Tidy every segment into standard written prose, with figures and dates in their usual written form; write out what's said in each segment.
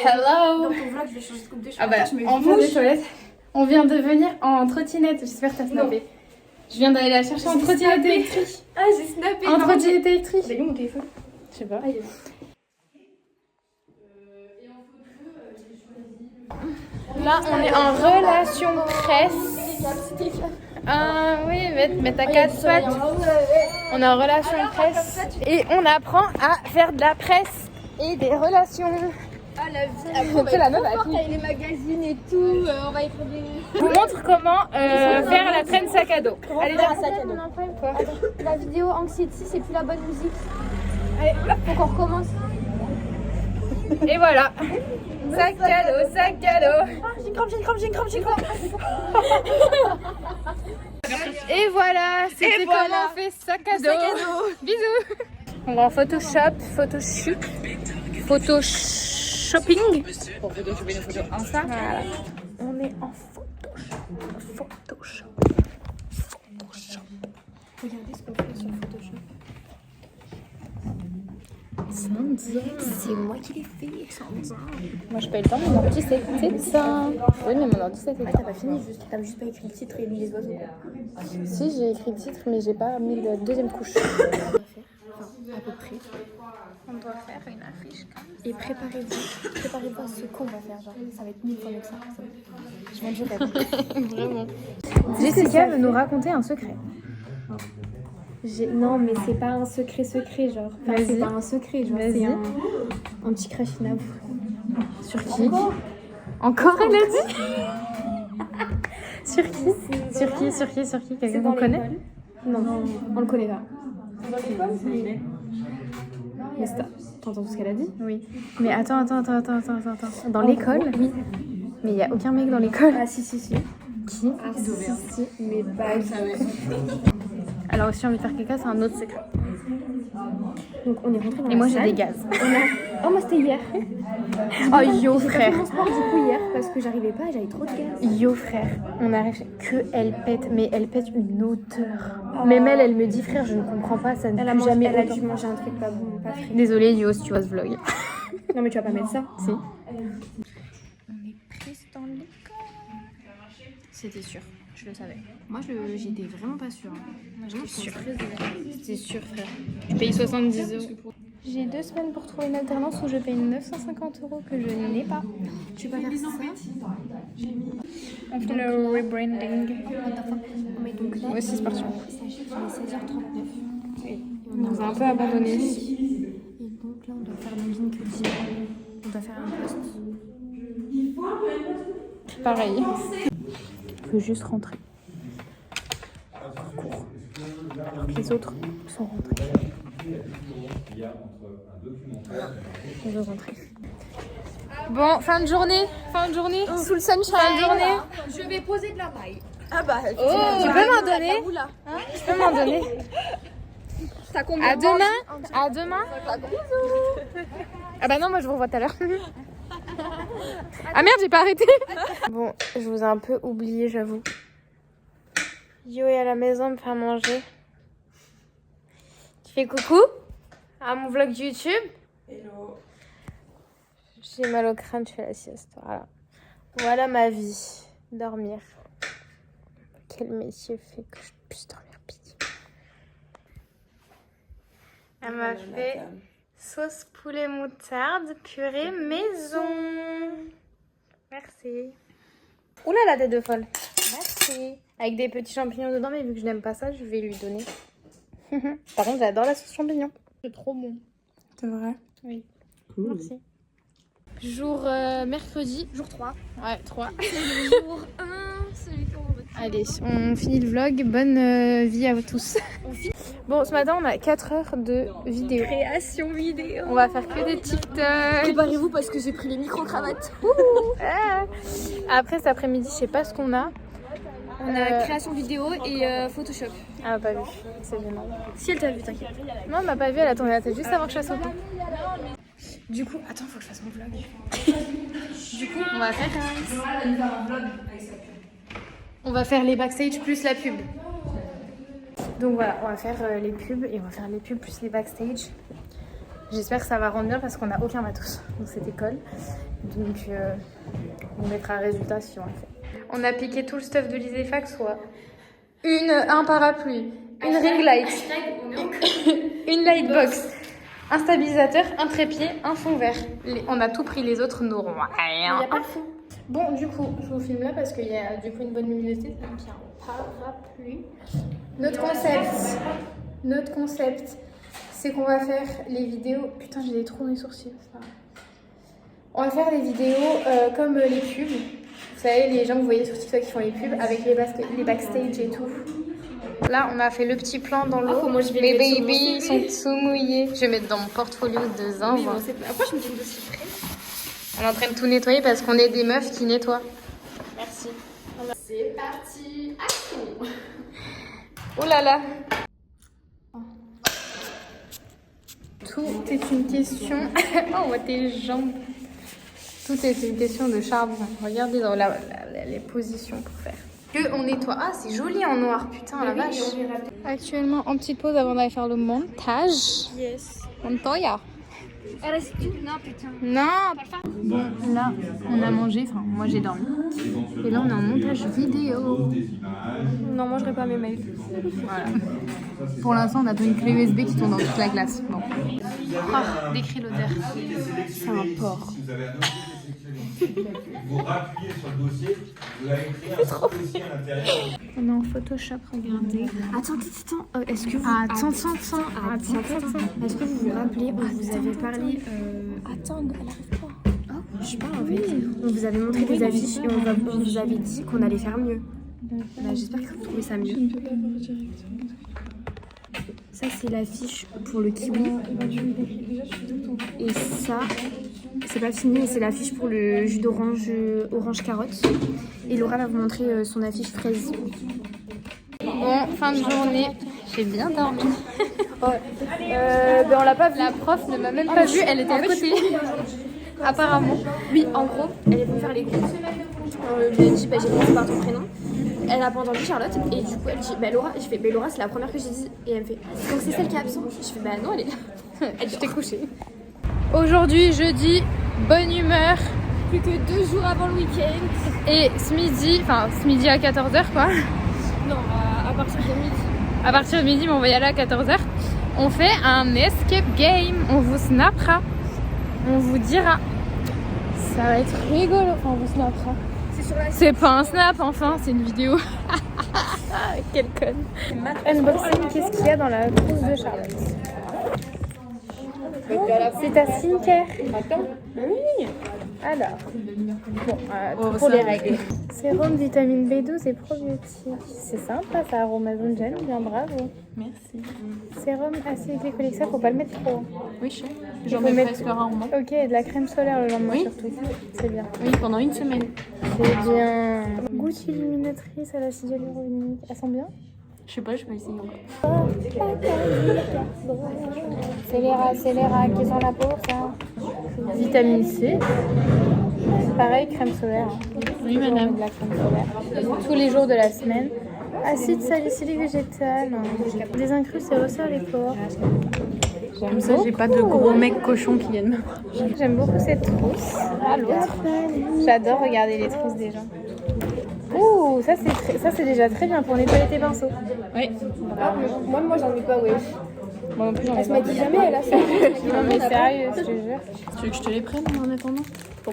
Hello. Dans ton vlog, je vais changer de coupe de cheveux. Ah bah, Je me enfin des toilettes. On vient de venir en trottinette, j'espère que t'as snappé. Je viens d'aller la chercher en trottinette électrique. Ah, j'ai snappé. En trottinette électrique. Il est où mon téléphone? Je sais pas. Ah, il est là. Là, on est en relation presse. Ah oui, mais t'as 4 pattes. On est en relation presse et on apprend à faire de la presse et des relations. Ah, la vie. Après, on va être trop forte avec les magazines et tout. On va être des... Je vous montre comment faire la traîne sac à dos. Allez, faire un sac à dos. La vidéo Anxiety, c'est plus la bonne musique. Allez, faut qu'on recommence. Et voilà. Sac à dos, sac à dos. J'ai une crampe. Et voilà, c'était comment on fait sac à dos. Bisous. On va en Photoshop, shopping. Pour photoshopper nos photos Insta. Voilà. On est en Photoshop. Regardez ce qu'on fait sur Photoshop. C'est moi qui l'ai fait. Moi, je paye le temps, mon ordi c'est ça. Oui, mais mon ordi c'était ça. T'as pas fini, t'as juste pas écrit le titre et mis les oiseaux. Si, j'ai écrit le titre, mais j'ai pas mis la deuxième couche. À peu près. On doit faire une affiche. Et préparez-vous à ce qu'on va faire. Genre, ça va être 1000 fois mieux que ça. Je m'en dirai. Vraiment. Jessica veut nous raconter un secret. Non, mais c'est pas un secret, genre. Enfin, c'est pas un secret, genre. C'est un petit crash inavoué. Sur qui? Encore elle a dit. Sur qui? Quelqu'un qu'on connaît? Non, on le connaît pas. Dans l'école? Mais t'entends tout ce qu'elle a dit? Oui. Mais attends. Dans l'école? Oui. Mais il y a aucun mec dans l'école. Ah si. Qui? Ah si, mais pas du tout. Alors si j'ai envie de faire caca, c'est un autre secret. Donc on est rentré dans la Et moi salle. j'ai des gaz. Oh moi c'était hier. Oh yo J'ai frère. fait mon sport du coup hier parce que j'arrivais pas, j'avais trop de gaz. Yo frère, on arrive que elle pète, mais elle pète une odeur. Même elle me dit frère, je ne comprends pas, ça ne pue jamais Elle a autant. dû manger un truc pas bon, pas frais. Désolée Yo si tu vois ce vlog. Non mais tu vas pas mettre ça. Si. On est prise dans l'école. C'était sûr, je le savais. Moi j'étais vraiment pas sûre. Moi j'étais sûre. C'était sûr frère. Je paye 70 €. J'ai 2 semaines pour trouver une alternance où je paye 950 € que je n'ai pas. Tu vas faire ça. On fait le rebranding. Mais donc là, Moi aussi c'est parti. il est 16h39. On nous a un peu abandonnés. Et donc là on doit faire la ligne culture. On doit faire un post. Pareil. Je veux juste rentrer. Cours. Alors que les autres sont rentrés. On veut rentrer. Bon, fin de journée. Sous le sunshine. Fin de journée. Je vais poser de la paille. Tu peux m'en donner? Tu peux m'en donner? À demain. Ah bah non, moi je vous revois tout à l'heure. Ah merde, j'ai pas arrêté. Bon, je vous ai un peu oublié, j'avoue. Yo est à la maison me faire manger. Tu fais coucou à mon vlog YouTube. Hello. J'ai mal au crâne, je fais la sieste. Voilà ma vie. Dormir. Quel métier fait que je puisse dormir, pitié. Elle m'a fait sauce poulet moutarde, purée maison. Merci. Oula la tête de folle. Merci. Avec des petits champignons dedans, mais vu que je n'aime pas ça, je vais lui donner. Par contre, j'adore la sauce champignon. C'est trop bon. C'est vrai? Oui. Cool. Merci. Jour mercredi. Jour 3. Ouais, 3. Jour 1, celui qu'on veut. Allez, on finit le vlog. Bonne vie à vous tous. Bon, ce matin, on a 4 heures de vidéo. Création vidéo. On va faire que des TikTok. Préparez-vous parce que j'ai pris les micro-cravates. Ah. Après, cet après-midi, je sais pas ce qu'on a. On a création vidéo et Photoshop. Elle m'a pas vu. C'est gênant. Si elle t'a vu, t'inquiète. Non, elle m'a pas vu. Elle a tourné la tête juste avant que je fasse mon plan. Du coup, attends, faut que je fasse mon vlog. Du coup, on va faire les backstage plus la pub. Donc voilà, on va faire les pubs et on va faire les pubs plus les backstage. J'espère que ça va rendre bien parce qu'on n'a aucun matos dans cette école. Donc on mettra un résultat si on le fait. On a piqué tout le stuff de l'Iséfax, soit un parapluie, une ring light, une lightbox, un stabilisateur, un trépied, un fond vert. On a tout pris, les autres n'auront rien. Il n'y a pas de fond. Bon, du coup, je vous filme là parce qu'il y a du coup une bonne luminosité. Donc il y a un parapluie. Notre concept, c'est qu'on va faire les vidéos. Putain, j'ai des trous dans les sourcils. Ça. On va faire des vidéos comme les pubs. Vous savez, les gens que vous voyez sur TikTok qui font les pubs avec les backstage et tout. Là, on a fait le petit plan dans l'eau. Les babies sont tout mouillés. Je vais mettre dans mon portfolio de zinc. Oui, bon, après, je me dis aussi près. On est en train de tout nettoyer parce qu'on est des meufs qui nettoient. Merci. C'est parti. Action. Oh là là. Tout est une question. Oh, tes jambes. Tout est une question de charbon. Regardez dans les positions pour faire. Que on nettoie. Ah, c'est joli en noir, putain, la vache. Actuellement, en petite pause avant d'aller faire le montage. Yes. Montoya. Non, putain. Non. Bon, là, on a mangé. Enfin, moi, j'ai dormi. Et là, on est en montage vidéo. Non, moi, je mangerai pas mes mails. Voilà. Pour l'instant, on a une clé USB qui tourne dans toute la glace. Bon. Ah, décris l'odeur. C'est un porc. Vous rappuyez sur le dossier, vous allez créer un dossier à l'intérieur. On est en Photoshop, regardez. Attends. Est-ce que vous... Attends. Est-ce que vous vous rappelez, on vous avait parlé... Attends, elle arrive pas. Oh, je sais pas, en fait. On vous avait montré des affiches et on vous avait dit qu'on allait faire mieux. Bah, j'espère que vous trouvez ça mieux. Ça, c'est l'affiche pour le kiwi. Et ça, c'est pas fini, mais c'est l'affiche pour le jus d'orange orange carotte. Et Laura va vous montrer son affiche fraise. Bon, fin de journée. J'ai bien dormi. On l'a pas vu. La prof ne m'a même pas vue, elle était à côté. Apparemment. Oui, en gros, elle est venue faire les cours. Je lui ai dit, j'ai commencé par ton prénom. Elle a pas entendu Charlotte et du coup elle dit Laura. Je fais Laura, c'est la première que j'ai dit. Et elle me fait donc c'est celle qui est absente. Je fais non, elle est là. Elle t'ai couchée. Aujourd'hui, jeudi, bonne humeur. Plus que 2 jours avant le week-end. Et ce midi à 14h quoi. Non, à partir de midi. À partir de midi, mais on va y aller à 14h. On fait un escape game. On vous snappera. On vous dira. Ça va être rigolo. Enfin, on vous snappera. C'est pas un snap, enfin, c'est une vidéo. Quelle conne. Unboxing, qu'est-ce qu'il y a dans la trousse de Charlotte? C'est ta skincare. Attends. Oui. Alors. Bon, pour les règles. Sérum, vitamine B12 et probiotiques. C'est sympa ça, Aromazone Gel, bien bravo. Merci. Sérum acide glycolique, ça faut pas le mettre trop. Oui, je sais. J'en mets presque rarement. Ok, de la crème solaire le lendemain Oui. surtout. C'est bien. Oui, pendant une semaine. C'est bien. Goutte illuminatrice à l'acide hyaluronique. Elle sent bien? Je sais pas, je vais essayer encore. Scélérat, qui sent la peau, ça. Vitamine C. C'est pareil, crème solaire. Oui, madame. De la crème solaire. Tous les jours de la semaine. Acide salicylique végétal. Des incrustes et resserre les pores. Comme ça, j'ai pas de gros mecs cochons qui viennent. J'aime beaucoup cette trousse. Ah, l'autre. J'adore regarder les trousses des gens. Ouh, ça c'est déjà très bien pour nettoyer tes pinceaux. Oui. Moi j'en ai pas, ouais. Moi non plus, j'en ai Elle se pas. m'a dit jamais, elle a ça. Non mais sérieux, je te jure. Tu veux que je te les prenne en attendant?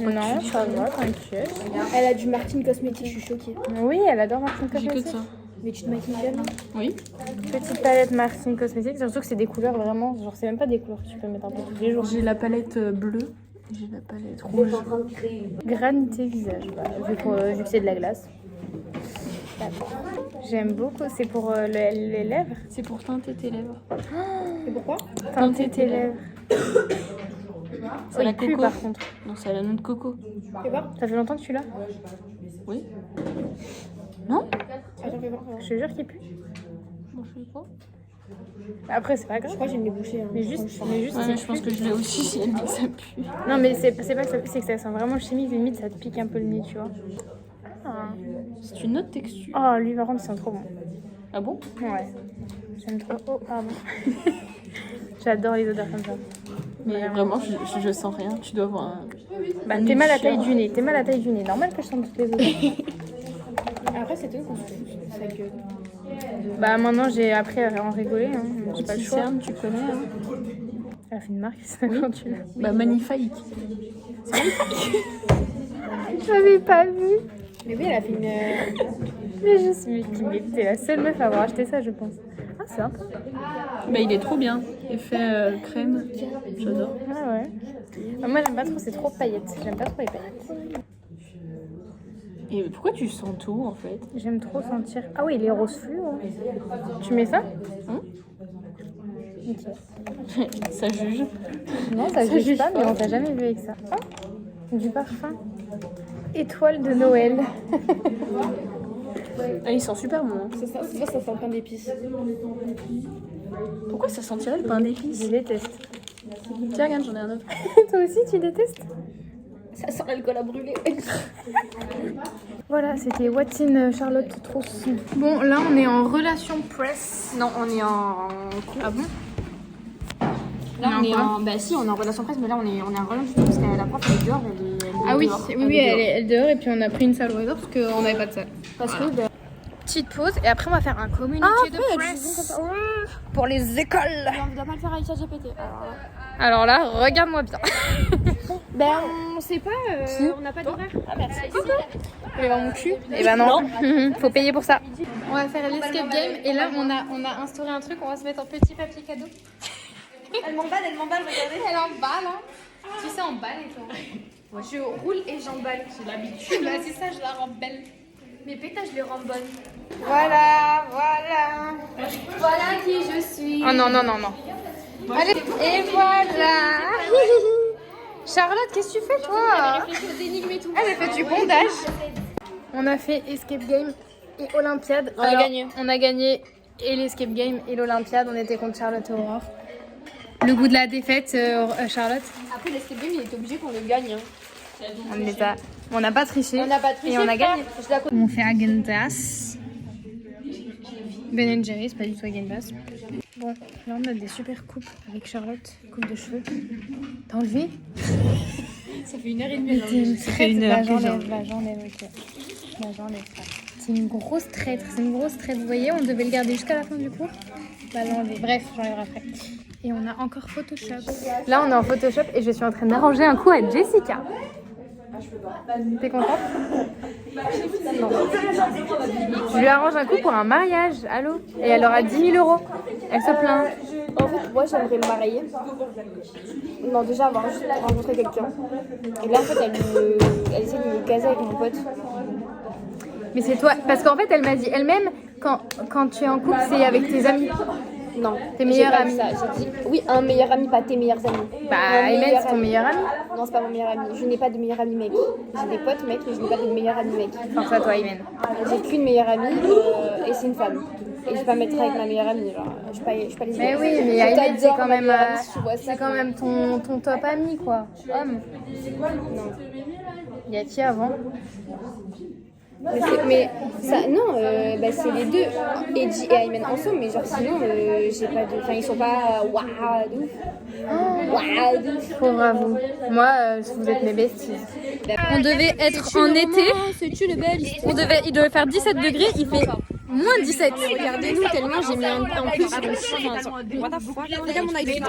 Non, ça va, t'inquiète. Elle a du Martine Cosmétique, je suis choquée. Oui, elle adore Martine J'ai que Cosmétique. ça. Mais tu te maquilles jamais. Oui. Petite palette Martine Cosmétique, surtout que c'est des couleurs vraiment, genre c'est même pas des couleurs que tu peux mettre un peu tous les jours. J'ai la palette bleue. J'ai la palette rouge. Granité visage, vu que c'est de la glace. D'accord. J'aime beaucoup, c'est pour les lèvres. C'est pour teinter tes lèvres. Et pourquoi? Teinter tes lèvres. C'est la il pue, coco. par contre. Non, c'est la noix de coco. Fais voir. Ça fait longtemps que tu l'as? Oui. Non? Attends, fais voir. Je te jure qu'il pue. Bon, je sais pas. Après, c'est pas grave. Je crois que j'ai me les boucher. Mais juste, Ouais, il mais je pense pue. que je l'ai aussi si elle dit que ça pue. Non, mais c'est pas que ça pue, c'est que ça sent vraiment chimique. Limite, ça te pique un peu le nez, tu vois. Ah. C'est une autre texture. Oh, lui, par contre, il sent trop bon. Ah bon? Ouais. J'aime trop. Oh, pardon. J'adore les odeurs comme ça. Mais vraiment, je sens rien. Tu dois avoir un... Bah, t'es mal à la taille du nez. T'es mal à la taille du nez. Normal que je sente toutes les odeurs. Après, c'est tout. Ça gueule. Bah, maintenant, j'ai appris à en rigoler. Hein. J'ai pas le choix. Cerne, tu connais, hein. Elle a fait une marque, ça, quand tu l'as. Bah, magnifique. J'avais pas vu. Mais oui, elle a fait une. Mais je suis t'es la seule meuf à avoir acheté ça, je pense. Ah, c'est sympa. Bah, il est trop bien. Effet crème. J'adore. Ah ouais. Ah, moi, j'aime pas trop, c'est trop paillettes. J'aime pas trop les paillettes. Et pourquoi tu sens tout en fait? J'aime trop sentir. Ah oui, les roses fluo. Tu mets ça? Ok. Ça juge. Non, ça juge pas, mais on t'a jamais vu avec ça. Oh, du parfum. Étoile de Noël. Ah, il sent super bon. Ça sent le pain d'épices. Pourquoi ça sentirait le pain d'épices? Je déteste. Tiens, regarde, j'en ai un autre. Toi aussi, tu détestes? Ça sent l'alcool à brûler. Voilà, c'était What's in Charlotte Trousse. Bon, là, on est en relation presse. Non, on est en... Ah bon? Là, on est en... Bah si, on est en relation presse, mais là, on est en relation parce que la prof, elle est dehors, elle est Ah oui, dehors. elle est dehors et puis on a pris une salle au hasard parce qu'on n'avait pas de salle. Parce que... bah, Petite pause et après on va faire un communiqué de presse pour les écoles. on ne doit pas le faire avec ChatGPT. Alors là, regarde-moi bien. Ben, on sait pas, on n'a pas d'horaire. Ah, merci. Vous voulez voir mon cul? Eh ben non, faut payer pour ça. On va faire l'escape game et là on a instauré un truc, on va se mettre en petit papier cadeau. Elle m'emballe, regardez. Elle emballe, hein. Tu sais emballer toi. Je roule et j'emballe. J'ai l'habitude. Bah c'est ça, je la rends belle. Mes pétages, je les rends bonnes. Voilà. Voilà qui je suis. Oh non. Allez, et voilà. Charlotte, qu'est-ce que tu fais toi? Elle a fait du bondage. On a fait escape game et Olympiade. On a gagné. On a gagné et l'escape game et l'Olympiade. On était contre Charlotte et Aurore. Le goût de la défaite, Charlotte. Après, l'escape game, il est obligé qu'on le gagne. Hein. On n'a pas triché. On n'a pas triché. Et on a gagné. Je la... On fait Häagen-Dazs. Ben & Jerry's, pas du tout Häagen-Dazs. Bon, là on a des super coupes avec Charlotte, coupe de cheveux. T'as enlevé? Ça fait 1h30. Ça fait 1 heure que j'enlève, ok. Là, j'enlève ça. C'est une grosse traître, Vous voyez, on devait le garder jusqu'à la fin du cours. Bah l'enlever, bref, j'enlèverai après. Et on a encore Photoshop. Là on est en Photoshop et je suis en train d'arranger un coup à Jessica. T'es contente? Non. Je lui arrange un coup pour un mariage, allô? Et elle aura 10 000 €. Elle se plaint. En fait, moi, j'aimerais me marier. Non, déjà, avoir juste rencontré quelqu'un. Et là, en fait, elle essaie de me caser avec mon pote. Mais c'est toi, parce qu'en fait elle m'a dit elle-même, quand tu es en couple c'est avec tes amis. Non, Tes meilleurs j'ai pas amis. dit ça. J'ai dit, oui, un meilleur ami, pas tes meilleurs amis. Bah Un Aymen meilleur c'est ton ami. meilleur ami. Non, c'est pas mon meilleur ami. Je n'ai pas de meilleur ami mec. J'ai des potes mecs, mais je n'ai pas de meilleur ami mec. Force à toi Aymen. J'ai qu'une meilleure amie et c'est une femme. Et je vais pas me mettre avec ma meilleure amie. Genre, je suis pas lesbienne. Mais oui, mais Je Aymen c'est t'adore, quand ma même, meilleure amie, si tu vois ça, c'est quand même ton top ami quoi. Homme. Non. Y a qui avant? Mais ça, non, bah c'est les deux, Edgy et Aymen ensemble, mais genre sinon, j'ai pas de. Enfin, ils sont pas waouh de ouf. Waouh de ouf. Pauvre à vous. Moi vous êtes mes besties. On devait être en été. C'est-tu le bel? Il devait faire 17 degrés, il fait moins 17. Regardez-nous tellement j'ai mis un plus. Regarde mon œil.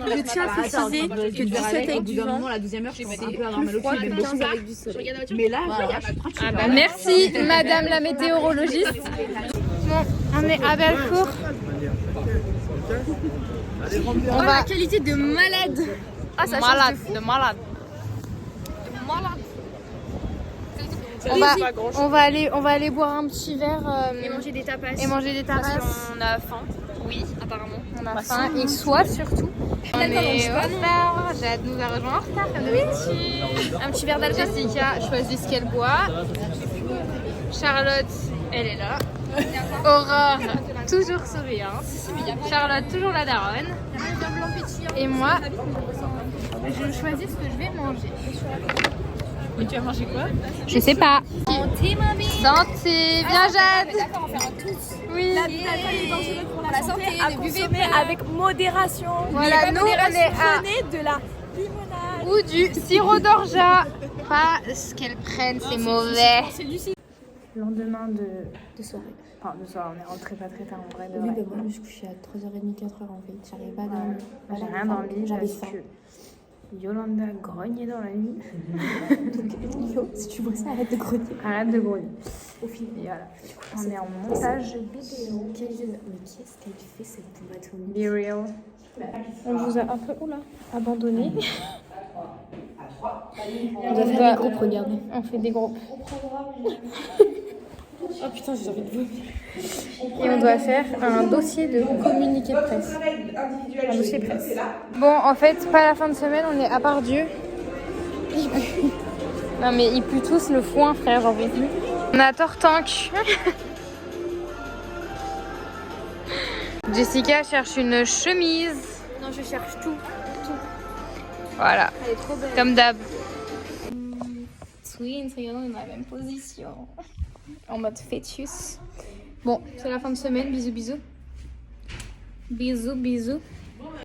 Je tiens à préciser que 17 avec du vent, la deuxième heure, je commence un peu à avoir mal au pied, mais 15 avec du soleil. Mais là, je suis tranquille. Merci madame la météorologiste. Bon, on est à Bellecour. On va... La qualité de malade. Ah, ça malade, de malade. On va aller boire un petit verre Et manger des tapas. Parce qu'on a faim. Oui, apparemment. On a faim et soif surtout. On est en retard. Jade nous a rejoint en retard comme d'habitude. Un petit verre d'alcool. Jessica choisit ce qu'elle boit. Charlotte, elle est là. Aurore, toujours souriante. Charlotte, toujours la daronne. Et moi, je choisis ce que je vais manger. Mais tu vas manger quoi? Je sais pas. Santé, mamie. Santé. Bien, Jade. D'accord, on va faire tous. Oui. L'alcool est dangereux pour la santé, à consommer avec modération. Voilà, nous, on est à... Prenez de la limonade. Ou du sirop d'orgeat. Pas ce qu'elles prennent, c'est mauvais. Lendemain de soirée. Enfin, de soir, on est rentré pas très tard en vrai. Oui, bah moi je me suis couchée à 3h30, 4h en fait. J'arrivais pas à dormir. Moi, j'ai rien dormi, j'avais parce faim. que Yolanda grognait dans la nuit. Donc, Yo, si tu vois ça, arrête de grogner. Arrête de grogner. Au final. Et voilà. On est en montage vidéo. Mais qu'est-ce qu'elle fait cette boîte au Be real. On vous a un peu abandonné. On doit faire des groupes, regardez. On fait des groupes. Oh putain, j'ai envie de vomir. Et on doit faire un dossier de communiqué de presse. Un dossier presse. Bon, en fait, pas la fin de semaine, on est à Pardieu. Il pue. Non mais ils puent tous le foin, frère, j'en peux plus. On a Tortank. Jessica cherche une chemise. Non, je cherche tout. Voilà, Elle est trop belle. comme d'hab. Twins, regardons dans la même position. En mode fœtus. Bon, c'est la fin de semaine. Bisous, bisous. Bisous, bisous.